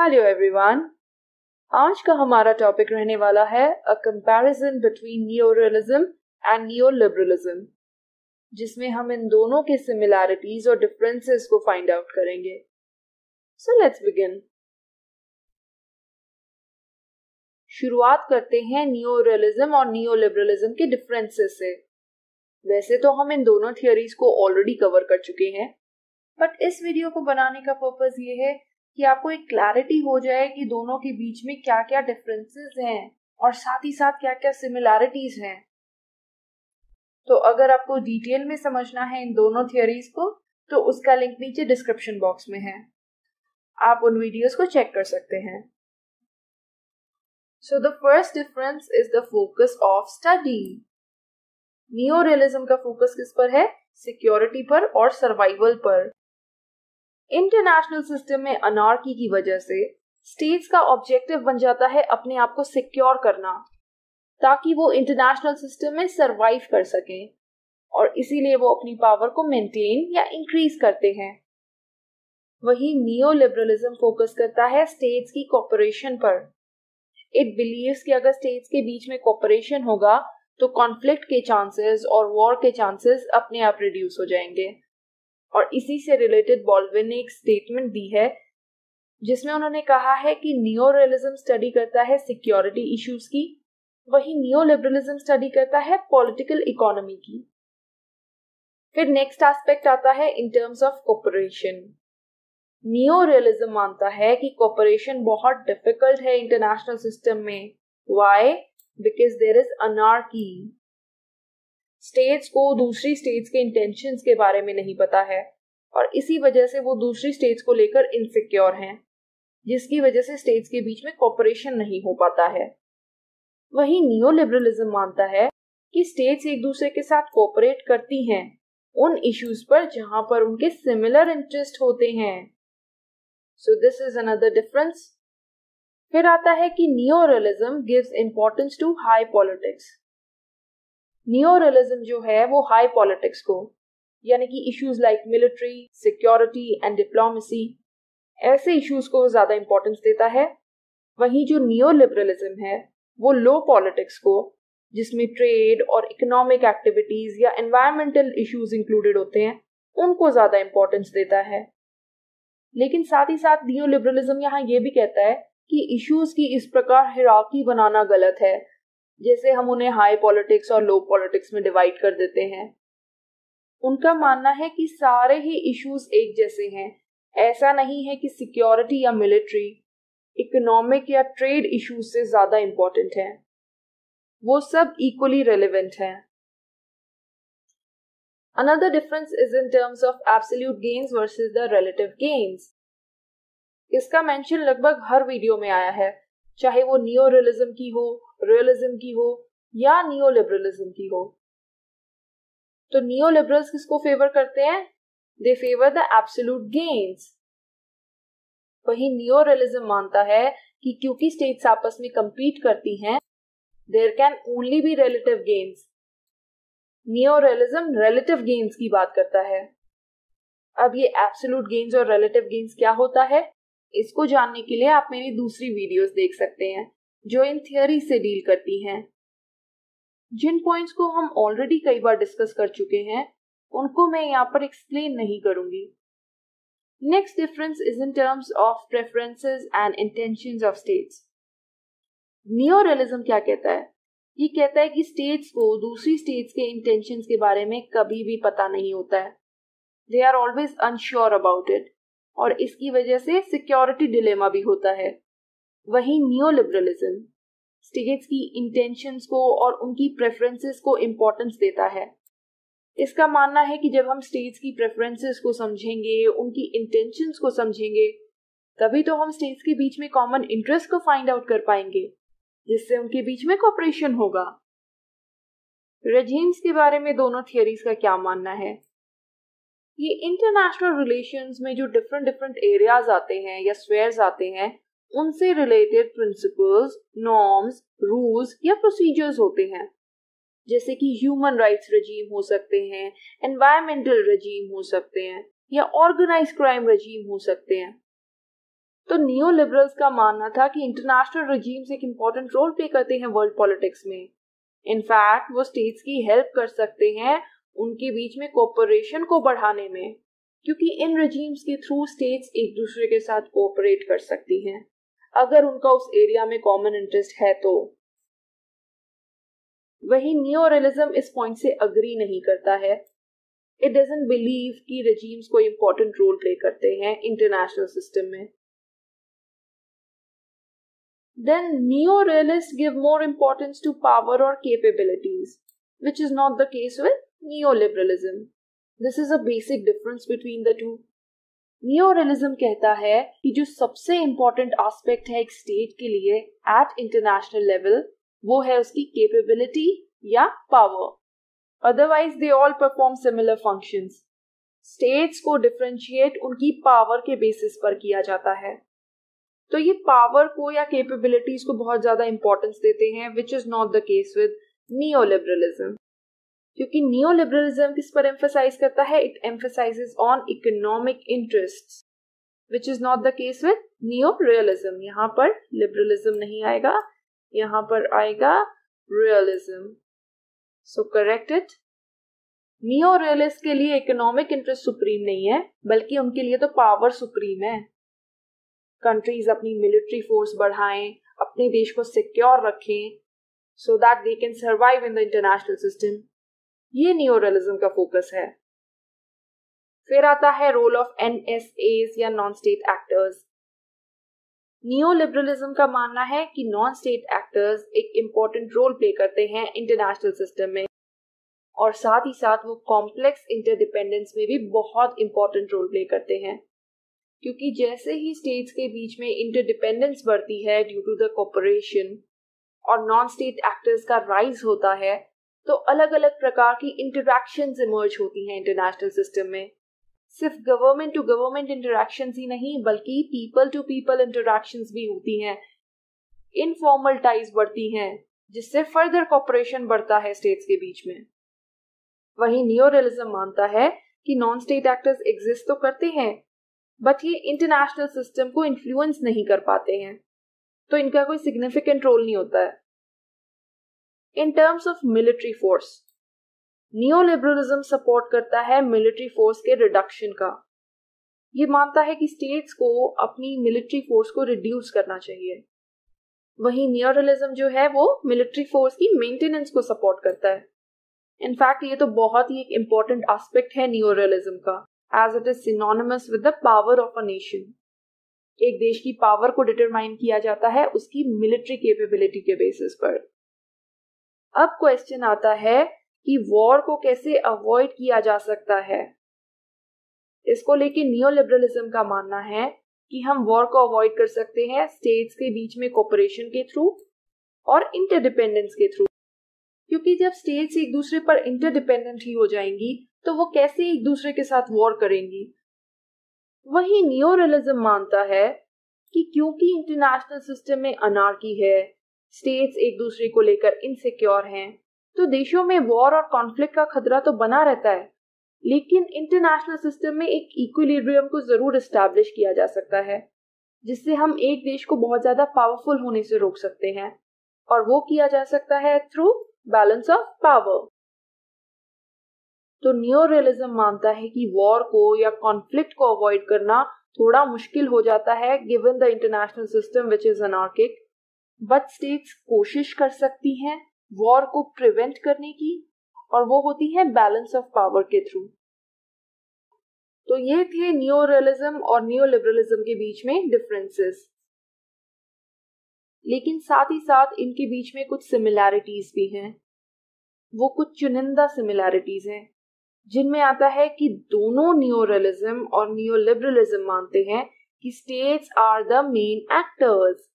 Hello everyone. आज का हमारा टॉपिक रहने वाला है अ कंपैरिजन बिटवीन नियोरियलिज्म एंड नियोलिबरलिज्म, जिसमें हम इन दोनों के सिमिलैरिटीज और डिफरेंसेस को फाइंड आउट करेंगे। So let's begin. शुरुआत करते हैं नियोरियलिज्म और नियोलिबरलिज्म के डिफरेंसेस से। वैसे तो हम इन दोनों थियोरीज को ऑलरेडी कवर कर चुके हैं, बट इस वीडियो को बनाने का पर्पस ये है कि आपको एक क्लैरिटी हो जाए कि दोनों के बीच में क्या क्या डिफरेंसेस हैं और साथ ही साथ क्या क्या सिमिलैरिटीज हैं। तो अगर आपको डिटेल में समझना है इन दोनों थियोरीज को, तो उसका लिंक नीचे डिस्क्रिप्शन बॉक्स में है, आप उन वीडियोस को चेक कर सकते हैं। So the first difference is the focus of study. Neorealism का फोकस किस पर है? सिक्योरिटी पर और सर्वाइवल पर। इंटरनेशनल सिस्टम में अनार्की की वजह से स्टेट्स का ऑब्जेक्टिव बन जाता है अपने आप को सिक्योर करना, ताकि वो इंटरनेशनल सिस्टम में सरवाइव कर सकें, और इसीलिए वो अपनी पावर को मेंटेन या इंक्रीज करते हैं। वही नियोलिबरलिज्म फोकस करता है स्टेट्स की कोऑपरेशन पर। इट बिलीव्स कि अगर स्टेट्स के बीच में कोऑपरेशन होगा तो कॉन्फ्लिक्ट के चांसेस और वॉर के चांसेस अपने आप रिड्यूस हो जाएंगे। और इसी से रिलेटेड बॉल्डविन ने एक स्टेटमेंट दी है जिसमें उन्होंने कहा है कि नियोरियलिज्म स्टडी करता है सिक्योरिटी इश्यूज की, वही नियोलिबरलिज्म स्टडी करता है पॉलिटिकल इकोनॉमी की। फिर नेक्स्ट एस्पेक्ट आता है in terms of cooperation. Neorealism मानता है कि कोऑपरेशन बहुत डिफिकल्ट है इंटरनेशनल सिस्टम में। Why? Because there is anarchy. States को दूसरी स्टेट्स के इंटेंशंस के बारे में नहीं पता है, और इसी वजह से वो दूसरी स्टेट्स को लेकर इनसिक्योर हैं, जिसकी वजह से स्टेट्स के बीच में कोऑपरेशन नहीं हो पाता है। वही नियोलिबरलिज्म मानता है कि स्टेट्स एक दूसरे के साथ कोऑपरेट करती हैं उन इश्यूज पर जहां पर उनके सिमिलर इंटरेस्ट होते हैं। So this is another difference. फिर आता है कि neorealism gives importance to high politics. Neorealism जो है वो हाई पॉलिटिक्स को, यानी कि issues like military, security and diplomacy, ऐसे इश्यूज को ज्यादा इंपॉर्टेंस देता है। वहीं जो नियोलिबरलिज्म है वो लो पॉलिटिक्स को, जिसमें ट्रेड और इकोनॉमिक एक्टिविटीज या एनवायरमेंटल इश्यूज इंक्लूडेड होते हैं, उनको ज्यादा इंपॉर्टेंस देता है। लेकिन साथ ही साथ नियोलिबरलिज्म यहाँ ये भी कहता है कि इश्यूज की इस प्रकार हायरार्की बनाना गलत है, जैसे हम उन्हें हाई पॉलिटिक्स और लो पॉलिटिक्स में डिवाइड कर देते हैं। उनका मानना है कि सारे ही इश्यूज एक जैसे हैं। ऐसा नहीं है कि सिक्योरिटी या मिलिट्री, इकोनॉमिक या ट्रेड इश्यूज से ज्यादा इंपॉर्टेंट हैं। वो सब इक्वली रेलेवेंट हैं। Another difference is in terms of absolute gains versus the relative gains. इसका मेंशन लगभग हर वीडियो में आया है, चाहे वो नियोरियलिज्म की हो, रियलिज्म की हो या नियोलिबरलिज्म की हो। तो नियोलिबरल्स किसको फेवर करते हैं? दे फेवर द एब्सोल्यूट गेन्स। वही नियोरियलिज्म मानता है कि क्योंकि स्टेट्स आपस में कंपीट करती हैं, there can only be relative gains. Neorealism relative gains की बात करता है। अब ये एब्सोल्यूट गेन्स और रिलेटिव गेन्स क्या होता है, इसको जानने के लिए आप मेरी दूसरी वीडियोस देख सकते हैं जो इन थियोरी से डील करती हैं। जिन पॉइंट्स को हम ऑलरेडी कई बार डिस्कस कर चुके हैं, उनको मैं यहाँ पर एक्सप्लेन नहीं करूंगी। Next difference is in terms of preferences and intentions of states. Neorealism क्या कहता है? ये कहता है कि स्टेट्स को दूसरी स्टेट्स के इंटेंशंस के बारे में कभी भी पता नहीं होता है। They are always unsure about it, और इसकी वजह से सिक्योरिटी डिलेमा भी होता है। वही नियोलिबरलिज्म स्टेट्स की इंटेंशंस को और उनकी प्रेफरेंसेस को इंपॉर्टेंस देता है। इसका मानना है कि जब हम स्टेट्स की प्रेफरेंसेस को समझेंगे, उनकी इंटेंशंस को समझेंगे, तभी तो हम स्टेट्स के बीच में कॉमन इंटरेस्ट को फाइंड आउट कर पाएंगे, जिससे उनके बीच में कोऑपरेशन होगा। रेजिम्स के बारे में दोनों थियरीज का क्या मानना है? ये इंटरनेशनल रिलेशंस में जो डिफरेंट एरियाज आते हैं या स्फेयर्स आते हैं, उनसे रिलेटेड प्रिंसिपल्स, नॉर्म्स, रूल्स या प्रोसीजर्स होते हैं, जैसे कि ह्यूमन राइट्स रजीम हो सकते हैं, एनवायरमेंटल रजीम हो सकते हैं, या ऑर्गेनाइज्ड क्राइम रजीम हो सकते हैं। तो नियो लिबरल्स का मानना था कि इंटरनेशनल रजीम्स एक इम्पॉर्टेंट रोल प्ले करते हैं वर्ल्ड पॉलिटिक्स में। इनफैक्ट वो स्टेट्स की हेल्प कर सकते हैं उनके बीच में कोऑपरेशन को बढ़ाने में, क्योंकि इन रजीम्स के थ्रू स्टेट्स एक दूसरे के साथ कोऑपरेट कर सकती हैं अगर उनका उस एरिया में कॉमन इंटरेस्ट है तो। वही नियो रियलिज्म इस पॉइंट से अग्री नहीं करता है। इट डजंट बिलीव कि रजीम्स कोई इंपॉर्टेंट रोल प्ले करते हैं इंटरनेशनल सिस्टम में। Then neo-realists give more importance to power or capabilities, which is not the case with neoliberalism. This is a basic difference between the two. Neo-realism कहता है कि जो सबसे important aspect है एक state के लिए at international level, वो है उसकी capability या power. Otherwise, they all perform similar functions. States को differentiate उनकी power के basis पर किया जाता है। तो ये पावर को या कैपेबिलिटीज को बहुत ज्यादा इंपॉर्टेंस देते हैं, which is not the case with neoliberalism. क्योंकि नियोलिबरलिज्म किस पर एम्फसाइज करता है? It emphasises on economic interests, which is not the case with neo realism. यहाँ पर लिबरलिज्म नहीं आएगा, यहाँ पर आएगा realism. So correct it. Neo realist के लिए इकोनॉमिक इंटरेस्ट सुप्रीम नहीं है, बल्कि उनके लिए तो पावर सुप्रीम है। कंट्रीज अपनी मिलिट्री फोर्स बढ़ाएं, अपने देश को सिक्योर रखें, so that they can survive in the international system. ये नियो रियलिज्म का फोकस है। फिर आता है रोल ऑफ NSAs या non state actors. Neo liberalism का मानना है कि नॉन स्टेट एक्टर्स एक इम्पोर्टेंट रोल प्ले करते हैं इंटरनेशनल सिस्टम में, और साथ ही साथ वो कॉम्प्लेक्स इंटरडिपेंडेंस में भी बहुत इंपॉर्टेंट रोल प्ले करते हैं। क्योंकि जैसे ही स्टेट्स के बीच में इंटरडिपेंडेंस बढ़ती है ड्यू टू द कोऑपरेशन और नॉन स्टेट एक्टर्स का राइज होता है, तो अलग अलग प्रकार की इंटरैक्शंस इमर्ज होती हैं इंटरनेशनल सिस्टम में। सिर्फ गवर्नमेंट टू गवर्नमेंट इंटरैक्शंस ही नहीं, बल्कि पीपल टू पीपल इंटरैक्शंस भी होती हैं। इनफॉर्मल टाइज बढ़ती हैं, जिससे फर्दर कोऑपरेशन बढ़ता है स्टेट्स के बीच में। वहीं नियो रियलिज्म मानता है कि नॉन स्टेट एक्टर्स एग्जिस्ट तो करते हैं, बट ये इंटरनेशनल सिस्टम को इन्फ्लुएंस नहीं कर पाते हैं, तो इनका कोई सिग्निफिकेंट रोल नहीं होता है। In terms of military force, neoliberalism support करता है मिलिट्री फोर्स के रिडक्शन का। ये मानता है कि स्टेट्स को अपनी मिलिट्री फोर्स को रिड्यूस करना चाहिए। वहीं नियोरियलिज्म जो है वो मिलिट्री फोर्स की मेंटेनेंस को सपोर्ट करता है। इनफैक्ट ये तो बहुत ही एक इम्पोर्टेंट एस्पेक्ट है नियोरियलिज्म का, as it is synonymous with the power of a nation. एक देश की पावर को डिटरमाइन किया जाता है उसकी मिलिट्री कैपेबिलिटी के बेसिस पर। अब क्वेश्चन आता है कि वॉर को कैसे अवॉइड किया जा सकता है। इसको लेके नियोलिबरलिज्म का मानना है कि हम वॉर को अवॉइड कर सकते हैं स्टेट्स के बीच में कोऑपरेशन के थ्रू और इंटरडिपेंडेंस के थ्रू। क्योंकि जब स्टेट्स एक दूसरे पर इंटरडिपेंडेंट ही हो जाएंगी तो वो कैसे एक दूसरे के साथ वॉर करेंगी। वही नियो रियलिज्म मानता है कि क्योंकि इंटरनेशनल सिस्टम में अनार्की है, स्टेट्स एक दूसरे को लेकर इनसिक्योर हैं, तो देशों में वॉर और कॉन्फ्लिक्ट का खतरा तो बना रहता है, लेकिन इंटरनेशनल सिस्टम में एक इक्विलिब्रियम को जरूर एस्टैब्लिश किया जा सकता है, जिससे हम एक देश को बहुत ज्यादा पावरफुल होने से रोक सकते हैं, और वो किया जा सकता है थ्रू बैलेंस ऑफ पावर। तो नियो रियलिज्म मानता है कि वॉर को या कॉन्फ्लिक्ट को अवॉइड करना थोड़ा मुश्किल हो जाता है given the international system which is anarchic, but states कोशिश कर सकती हैं वॉर को प्रिवेंट करने की, और वो होती है बैलेंस ऑफ पावर के थ्रू। तो ये थे नियो रियलिज्म और नियो लिबरलिज्म के बीच में डिफरेंसेस, लेकिन साथ ही साथ इनके बीच में कुछ सिमिलैरिटीज भी हैं। वो कुछ चुनिंदा सिमिलैरिटीज हैं जिनमें आता है कि दोनों नियो रियलिज्म और नियो लिबरलिज्म मानते हैं कि states are the main actors.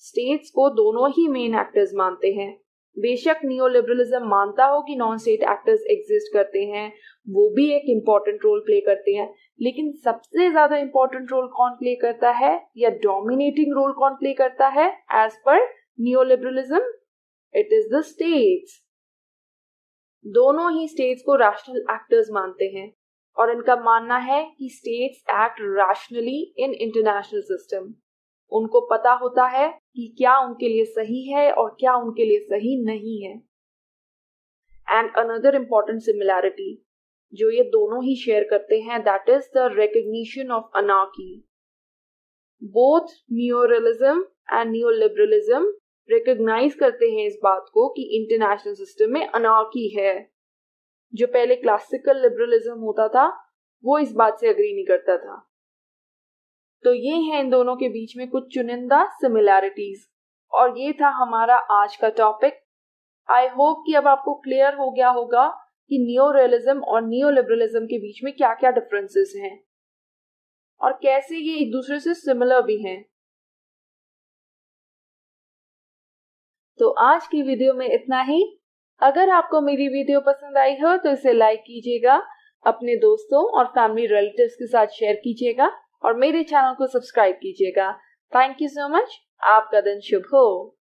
States को दोनों ही मेन एक्टर्स मानते हैं। बेशक नियो लिबरलिज्म मानता हो कि नॉन स्टेट एक्टर्स एग्जिस्ट करते हैं, वो भी एक इम्पॉर्टेंट रोल प्ले करते हैं, लेकिन सबसे ज्यादा इम्पॉर्टेंट रोल कौन प्ले करता है या डोमिनेटिंग रोल कौन प्ले करता है एज पर neo liberalism? It is the states. दोनों ही स्टेट्स को रैशनल एक्टर्स मानते हैं और इनका मानना है कि states act rationally in international system. उनको पता होता है कि क्या उनके लिए सही है और क्या उनके लिए सही नहीं है। एंड अनदर इम्पॉर्टेंट सिमिलैरिटी जो ये दोनों ही शेयर करते हैं, that is the recognition of anarchy. Both neorealism and neoliberalism recognise करते हैं इस बात को कि इंटरनेशनल सिस्टम में अनार्की है। जो पहले क्लासिकल लिबरलिज्म होता था वो इस बात से अग्री नहीं करता था। तो ये है इन दोनों के बीच में कुछ चुनिंदा सिमिलैरिटीज, और ये था हमारा आज का टॉपिक। आई होप कि अब आपको क्लियर हो गया होगा कि न्यू रियलिज्म और न्यू लिबरलिज्म के बीच में क्या क्या डिफरेंसेस हैं और कैसे ये एक दूसरे से सिमिलर भी हैं। तो आज की वीडियो में इतना ही। अगर आपको मेरी वीडियो पसंद आई हो तो इसे लाइक कीजिएगा, अपने दोस्तों और फैमिली रिलेटिव्स के साथ शेयर कीजिएगा और मेरे चैनल को सब्सक्राइब कीजिएगा। Thank you so much. आपका दिन शुभ हो।